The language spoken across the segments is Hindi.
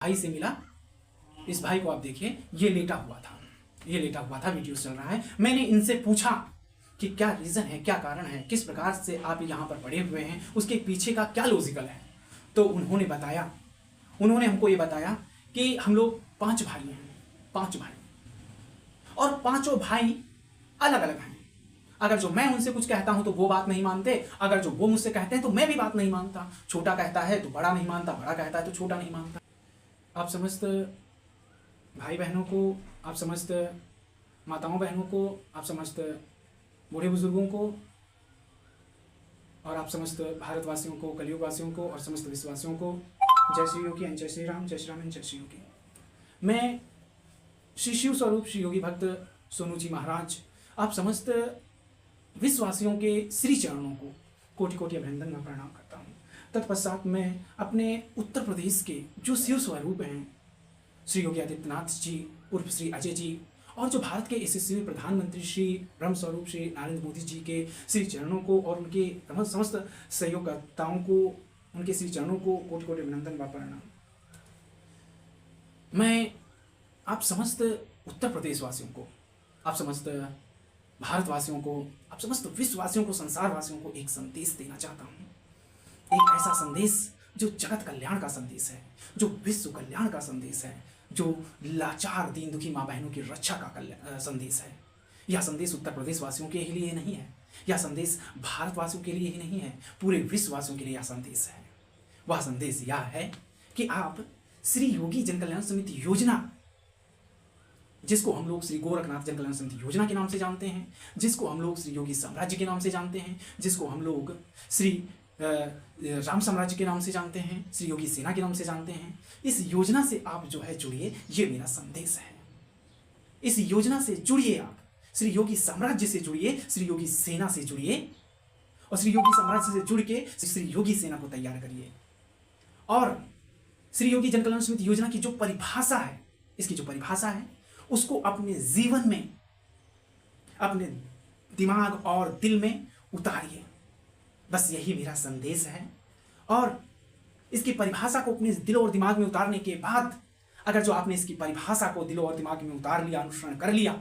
भाई से मिला। इस भाई को आप देखिए, ये लेटा हुआ था, वीडियो चल रहा है। मैंने इनसे पूछा कि क्या रीज़न है, क्या कारण है, किस प्रकार से आप यहाँ पर पड़े हुए हैं, उसके पीछे का क्या लॉजिकल है। तो उन्होंने हमको ये बताया कि हम लोग 5 भाई हैं, 5 भाई, और पांचों भाई अलग अलग हैं। अगर जो मैं उनसे कुछ कहता हूं तो वो बात नहीं मानते, अगर जो वो मुझसे कहते हैं तो मैं भी बात नहीं मानता। छोटा कहता है तो बड़ा नहीं मानता, बड़ा कहता है तो छोटा नहीं मानता। आप समस्त भाई बहनों को, आप समस्त माताओं बहनों को, आप समस्त बूढ़े बुजुर्गों को, और आप समस्त भारतवासियों को, कलयुग वासियों को, और समस्त विश्ववासियों को जय श्री योगी एंड जय श्री राम, जय श्री राम एंड जय श्री योगी। मैं श्री शिव स्वरूप श्री योगी भक्त सोनू जी महाराज आप समस्त विश्ववासियों के श्री चरणों को कोटि कोटि अभिनंदन में प्रणाम करता हूँ। तत्पश्चात मैं अपने उत्तर प्रदेश के जो शिव स्वरूप हैं श्री योगी आदित्यनाथ जी उर्फ श्री अजय जी, और जो भारत के यशस्वी प्रधानमंत्री श्री ब्रह्म स्वरूप श्री नरेंद्र मोदी जी के श्री चरणों को और उनके समस्त सहयोगकर्ताओं को, उनके श्री चरणों को कोटि कोटि अभिनंदन व प्रणाम। मैं आप समस्त उत्तर प्रदेश वासियों को, आप समस्त भारतवासियों को, आप समस्त विश्ववासियों को, संसारवासियों को एक संदेश देना चाहता हूँ। एक ऐसा संदेश जो जगत कल्याण का संदेश है, जो विश्व कल्याण का संदेश है, जो लाचार दीन दुखी माँ बहनों की रक्षा का संदेश है। यह संदेश उत्तर प्रदेश वासियों के लिए नहीं है, यह संदेश भारतवासियों के लिए ही नहीं है, पूरे विश्ववासियों के लिए यह संदेश है। वह संदेश यह है कि आप श्री योगी जन कल्याण समिति योजना, जिसको हम लोग श्री गोरखनाथ जन कल्याण समिति योजना के नाम से जानते हैं, जिसको हम लोग श्री योगी साम्राज्य के नाम से जानते हैं, जिसको हम लोग श्री राम साम्राज्य के नाम से जानते हैं, श्री योगी सेना के नाम से जानते हैं, इस योजना से आप जो है जुड़िए, ये मेरा संदेश है। इस योजना से जुड़िए, आप श्री योगी साम्राज्य से जुड़िए, श्री योगी सेना से जुड़िए, और श्री योगी साम्राज्य से जुड़ के श्री योगी सेना को तैयार करिए। और श्री योगी जन कल्याण समिति योजना की जो परिभाषा है, इसकी जो परिभाषा है, उसको अपने जीवन में, अपने दिमाग और दिल में उतारिए। बस यही मेरा संदेश है। और इसकी परिभाषा को अपने दिल और दिमाग में उतारने के बाद, अगर जो आपने इसकी परिभाषा को दिल और दिमाग में उतार लिया, अनुसरण कर लिया,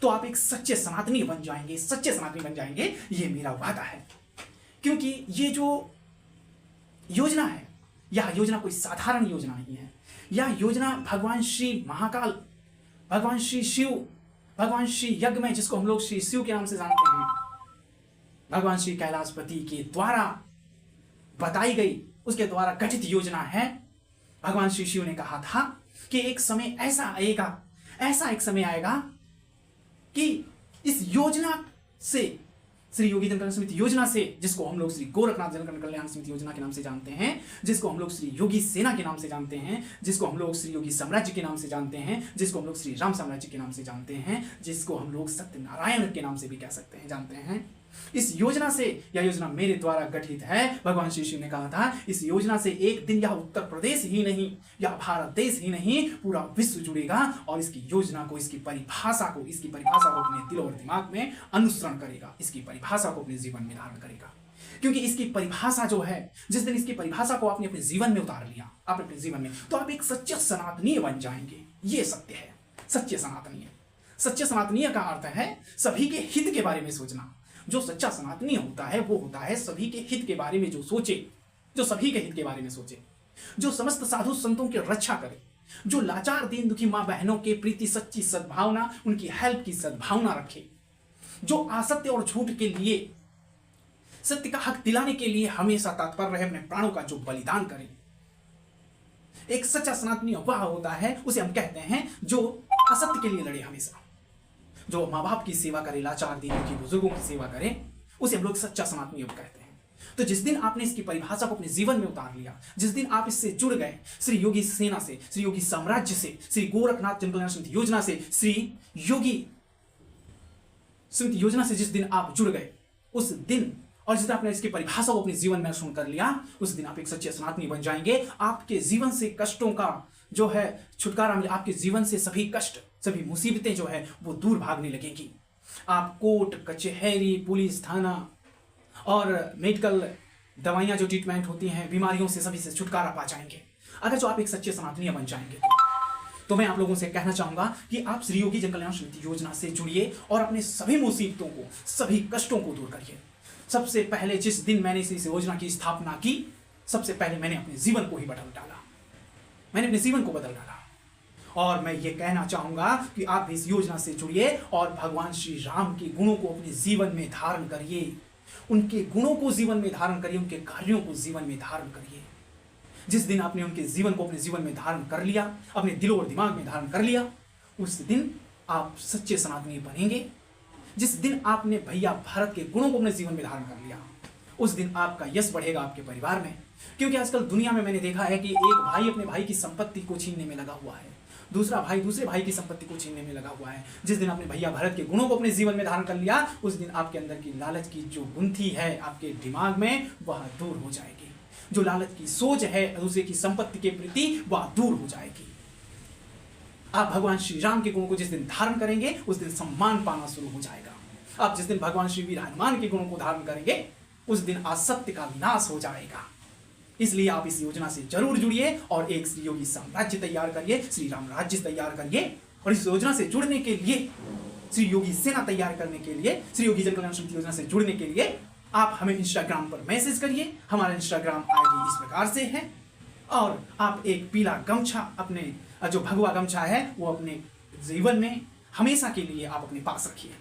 तो आप एक सच्चे सनातनी बन जाएंगे, सच्चे सनातनी बन जाएंगे, ये मेरा वादा है। क्योंकि ये जो योजना है, यह योजना कोई साधारण योजना नहीं है। यह योजना भगवान श्री महाकाल, भगवान श्री शिव, भगवान श्री यज्ञ में, जिसको हम लोग श्री शिव के नाम से जानते हैं, भगवान श्री कैलाशपति के द्वारा बताई गई, उसके द्वारा गठित योजना है। भगवान श्री शिव ने कहा था कि एक समय ऐसा आएगा, ऐसा एक समय आएगा कि इस योजना से, श्री योगी जन कल्याण समिति योजना से, जिसको हम लोग श्री गोरखनाथ जन कल्याण समिति योजना के नाम से जानते हैं, जिसको हम लोग श्री योगी सेना के नाम से जानते हैं, जिसको हम लोग श्री योगी साम्राज्य के नाम से जानते हैं, जिसको हम लोग श्री राम साम्राज्य के नाम से जानते हैं, जिसको हम लोग सत्यनारायण के नाम से भी कह सकते हैं, जानते हैं। इस योजना से, यह योजना मेरे द्वारा गठित है। भगवान श्री शिव ने कहा था, इस योजना से एक दिन यह उत्तर प्रदेश ही नहीं, यह भारत देश ही नहीं, पूरा विश्व जुड़ेगा और इसकी योजना को, इसकी परिभाषा को अपने दिल और दिमाग में अनुसरण करेगा, इसकी परिभाषा को अपने जीवन में धारण करेगा। क्योंकि इसकी परिभाषा जो है, जिस दिन इसकी परिभाषा को आपने अपने जीवन में उतार लिया, आप अपने जीवन में, तो आप एक सच्चे सनातनीय बन जाएंगे। ये सत्य है, सच्चे सनातनीय। सच्चे सनातनीय का अर्थ है सभी के हित के बारे में सोचना। जो सच्चा सनातनी होता है, वो होता है सभी के हित के बारे में जो सोचे, जो सभी के हित के बारे में सोचे, जो समस्त साधु संतों की रक्षा करे, जो लाचार दीन दुखी माँ बहनों के प्रति सच्ची सद्भावना, उनकी हेल्प की सद्भावना रखे, जो असत्य और झूठ के लिए, सत्य का हक दिलाने के लिए हमेशा तत्पर रहे, अपने प्राणों का जो बलिदान करे। एक सच्चा सनातनी वह होता है, उसे हम कहते हैं जो असत्य के लिए लड़े हमेशा, जो माँ बाप की सेवा करे, लाचार दीन दुखी बुजुर्गों की सेवा करे, उसे हम लोग सच्चा सनातनी कहते हैं। तो जिस दिन आपने इसकी परिभाषा को अपने जीवन में उतार लिया, जिस दिन आप इससे जुड़ गए, श्री योगी सेना से, श्री योगी साम्राज्य से, श्री गोरखनाथ जन कल्याण समिति योजना से, श्री योगी समिति योजना से जिस दिन आप जुड़ गए, उस दिन, और जिस दिन आपने इसकी परिभाषा को अपने जीवन में अनुसरण कर लिया, उस दिन आप एक सच्चे सनातनी बन जाएंगे। आपके जीवन से कष्टों का जो है छुटकारा मिले, आपके जीवन से सभी कष्ट, सभी मुसीबतें जो है वो दूर भागने लगेंगी। आप कोर्ट कचहरी, पुलिस थाना और मेडिकल दवाइयाँ जो ट्रीटमेंट होती हैं, बीमारियों से, सभी से छुटकारा पा जाएंगे। अगर जो आप एक सच्चे सनातनीय बन जाएंगे तो मैं आप लोगों से कहना चाहूंगा कि आप श्री योगी जन कल्याण समिति योजना से जुड़िए और अपने सभी मुसीबतों को, सभी कष्टों को दूर करिए। सबसे पहले जिस दिन मैंने इस योजना की स्थापना की, सबसे पहले मैंने अपने जीवन को ही बदल डाला, मैंने अपने जीवन को बदल डाला। और मैं ये कहना चाहूंगा कि आप इस योजना से जुड़िए और भगवान श्री राम के गुणों को अपने जीवन में धारण करिए, उनके गुणों को जीवन में धारण करिए, उनके कार्यों को जीवन में धारण करिए। जिस दिन आपने उनके जीवन को अपने जीवन में धारण कर लिया, अपने दिल और दिमाग में धारण कर लिया, उस दिन आप सच्चे सनातनी बनेंगे। जिस दिन आपने भैया भारत के गुणों को अपने जीवन में धारण कर लिया, उस दिन आपका यश बढ़ेगा आपके परिवार में। क्योंकि आजकल दुनिया में मैंने देखा है कि एक भाई अपने भाई की संपत्ति को छीनने में लगा हुआ है, दूसरा भाई दूसरे भाई की संपत्ति को छीनने में लगा हुआ है। जिस दिन आपने भैया भारत के गुणों को अपने जीवन में धारण कर लिया, उस दिन आपके अंदर की लालच की जो गुंथी है आपके दिमाग में, वह दूर हो जाएगी। जो लालच की सोच है दूसरे की संपत्ति के प्रति, वह दूर हो जाएगी। आप भगवान श्री राम के गुणों को जिस दिन धारण करेंगे, उस दिन सम्मान पाना शुरू हो जाएगा। आप जिस दिन भगवान श्री वीर हनुमान के गुणों को धारण करेंगे, उस दिन असत्य का विनाश हो जाएगा। इसलिए आप इस योजना से जरूर जुड़िए और एक श्री योगी साम्राज्य तैयार करिए, श्री राम राज्य तैयार करिए। और इस योजना से जुड़ने के लिए, श्री योगी सेना तैयार करने के लिए, श्री योगी जन कल्याण समिति योजना से जुड़ने के लिए आप हमें इंस्टाग्राम पर मैसेज करिए। हमारा इंस्टाग्राम आईडी इस प्रकार से है। और आप एक पीला गमछा, अपने जो भगवा गमछा है, वो अपने जीवन में हमेशा के लिए आप अपने पास रखिए।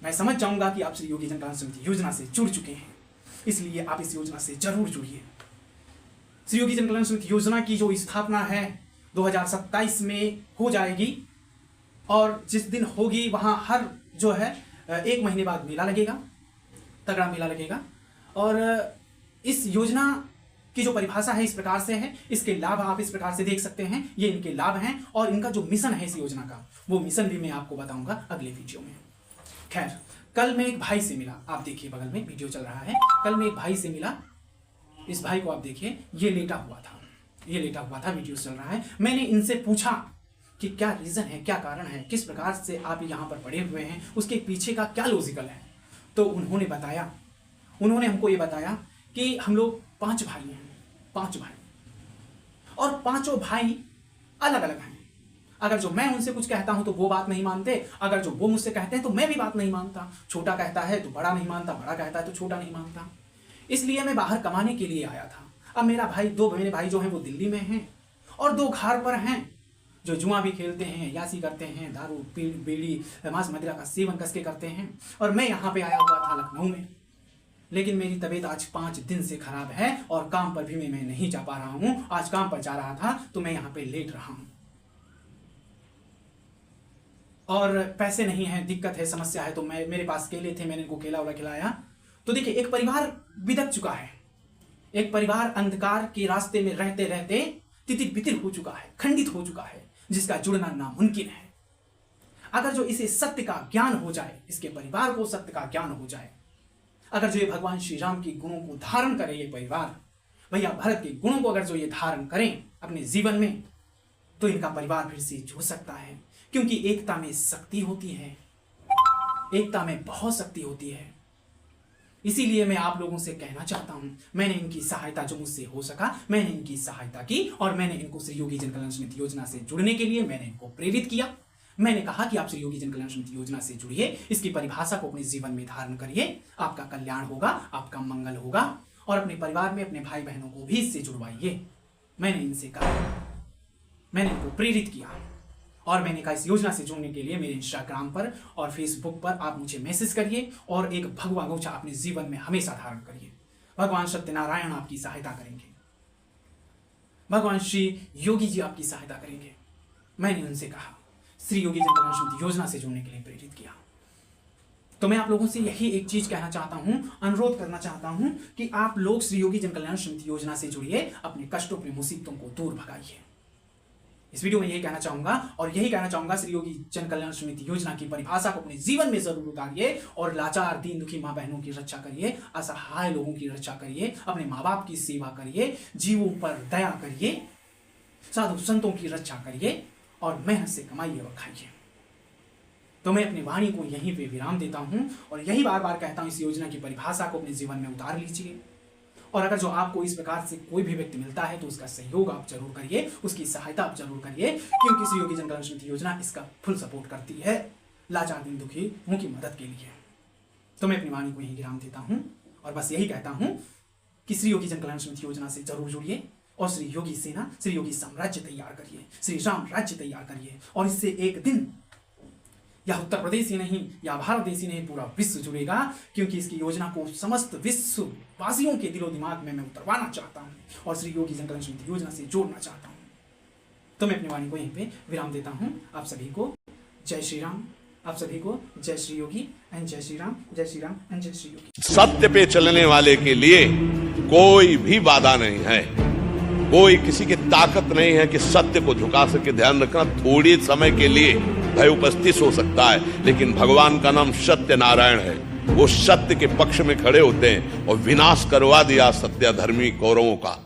मैं समझ जाऊंगा कि आप श्री योगी जन कल्याण समिति योजना से जुड़ चुके हैं, इसलिए आप इस योजना से जरूर जुड़िए। श्री योगी जन कल्याण समिति योजना की जो स्थापना है 2027 में हो जाएगी, और जिस दिन होगी वहां हर जो है 1 महीने बाद मेला लगेगा, तगड़ा मेला लगेगा। और इस योजना की जो परिभाषा है इस प्रकार से है, इसके लाभ आप इस प्रकार से देख सकते हैं, ये इनके लाभ हैं। और इनका जो मिशन है इस योजना का, वो मिशन भी मैं आपको बताऊंगा अगले वीडियो में। खैर, कल मैं एक भाई से मिला, आप देखिए बगल में वीडियो चल रहा है। कल मैं एक भाई से मिला, इस भाई को आप देखिए, ये लेटा हुआ था, वीडियो चल रहा है। मैंने इनसे पूछा कि क्या रीजन है, क्या कारण है, किस प्रकार से आप यहाँ पर पड़े हुए हैं, उसके पीछे का क्या लॉजिकल है। तो उन्होंने हमको ये बताया कि हम लोग 5 भाई हैं, 5 भाई, और 5 भाई अलग अलग हैं। अगर जो मैं उनसे कुछ कहता हूं तो वो बात नहीं मानते, अगर जो वो मुझसे कहते हैं तो मैं भी बात नहीं मानता। छोटा कहता है तो बड़ा नहीं मानता, बड़ा कहता है तो छोटा नहीं मानता। इसलिए मैं बाहर कमाने के लिए आया था। अब मेरे भाई जो हैं वो दिल्ली में हैं, और 2 घर पर हैं जो जुआ भी खेलते हैं, यासी करते हैं, दारू बीड़ी मांस मदिरा का सेवन कसके करते हैं। और मैं यहाँ पे आया हुआ था लखनऊ में, लेकिन मेरी तबीयत आज 5 दिन से खराब है और काम पर भी मैं नहीं जा पा रहा हूँ। आज काम पर जा रहा था तो मैं यहाँ पे लेट रहा हूँ, और पैसे नहीं है, दिक्कत है, समस्या है। तो मेरे पास केले थे, मैंने इनको केला वाला खिलाया। तो देखिए, एक परिवार बिदक चुका है, एक परिवार अंधकार के रास्ते में रहते रहते तितिर बितिर हो चुका है, खंडित हो चुका है, जिसका जुड़ना नामुमकिन है। अगर जो इसे सत्य का ज्ञान हो जाए, इसके परिवार को सत्य का ज्ञान हो जाए, अगर जो ये भगवान श्री राम के गुणों को धारण करे, ये परिवार भैया भारत के गुणों को अगर जो ये धारण करें अपने जीवन में, तो इनका परिवार फिर से जुड़ सकता है। क्योंकि एकता में शक्ति होती है, एकता में बहुत शक्ति होती है। इसीलिए मैं आप लोगों से कहना चाहता हूं, मैंने इनकी सहायता जो मुझसे हो सका, मैंने इनकी सहायता की, और मैंने इनको श्री योगी जन कल्याण समिति योजना से जुड़ने के लिए मैंने इनको प्रेरित किया। मैंने कहा कि आप श्री योगी जन कल्याण समिति योजना से जुड़िए, इसकी परिभाषा को अपने जीवन में धारण करिए, आपका कल्याण होगा, आपका मंगल होगा, और अपने परिवार में अपने भाई बहनों को भी इससे जुड़वाइए। मैंने इनसे कहा, मैंने इनको प्रेरित किया, और मैंने कहा इस योजना से जुड़ने के लिए मेरे इंस्टाग्राम पर और फेसबुक पर आप मुझे मैसेज करिए, और एक भगवा गौछा अपने जीवन में हमेशा धारण करिए। भगवान सत्यनारायण आपकी सहायता करेंगे, भगवान श्री योगी जी आपकी सहायता करेंगे। मैंने उनसे कहा, श्री योगी जन कल्याण समिति योजना से जुड़ने के लिए प्रेरित किया। तो मैं आप लोगों से यही एक चीज कहना चाहता हूं, अनुरोध करना चाहता हूं कि आप लोग श्री योगी जन कल्याण समिति योजना से जुड़िए, अपने कष्टों, अपनी मुसीबतों को दूर भगाइए। इस वीडियो में यही कहना चाहूंगा, और यही कहना चाहूंगा, श्री योगी जन कल्याण समिति योजना की परिभाषा को अपने जीवन में जरूर उतारिए, और लाचार दीन दुखी माँ बहनों की रक्षा करिए, असहाय लोगों की रक्षा करिए, अपने माँ बाप की सेवा करिए, जीवों पर दया करिए, साधु संतों की रक्षा करिए, और मेहनत से कमाइए व खाइए। तो मैं अपनी वाणी को यहीं पे विराम देता हूं, और यही बार बार कहता हूं, इस योजना की परिभाषा को अपने जीवन में उतार लीजिए, और अगर जो आपको इस प्रकार से कोई भी व्यक्ति मिलता है तो उसका सहयोग आप जरूर करिए, उसकी सहायता आप जरूर करिए, क्योंकि श्री योगी जन कल्याण समिति योजना इसका फुल सपोर्ट करती है लाचार दीन दुखियों की मदद के लिए। तो मैं अपनी वाणी को यही विराम देता हूं और बस यही कहता हूं कि श्री योगी जन कल्याण समिति योजना से जरूर जुड़िए और श्री योगी सेना, श्री योगी साम्राज्य तैयार करिए, श्री राम राज्य तैयार करिए। और इससे एक दिन या उत्तर प्रदेश ही नहीं या भारत देश ही नहीं, पूरा विश्व जुड़ेगा, क्योंकि इसकी योजना को समस्त विश्व वासियों के दिलो दिमाग में मैं उतरवाना चाहता हूं और श्री योगी जन कल्याण समिति योजना से जोड़ना चाहता हूं। तो मैं अपनी वाणी को यहीं पे विराम देता हूं। आप सभी को जय श्री राम, आप सभी को जय श्री योगी एंड जय श्री राम, जय श्री राम एंड जय श्री योगी। सत्य पे चलने वाले के लिए कोई भी बाधा नहीं है, कोई किसी की ताकत नहीं है कि सत्य को झुका सके। ध्यान रखना, थोड़ी समय के लिए भय उपस्थित हो सकता है, लेकिन भगवान का नाम सत्य नारायण है। वो सत्य के पक्ष में खड़े होते हैं और विनाश करवा दिया सत्याधर्मी कौरवों का।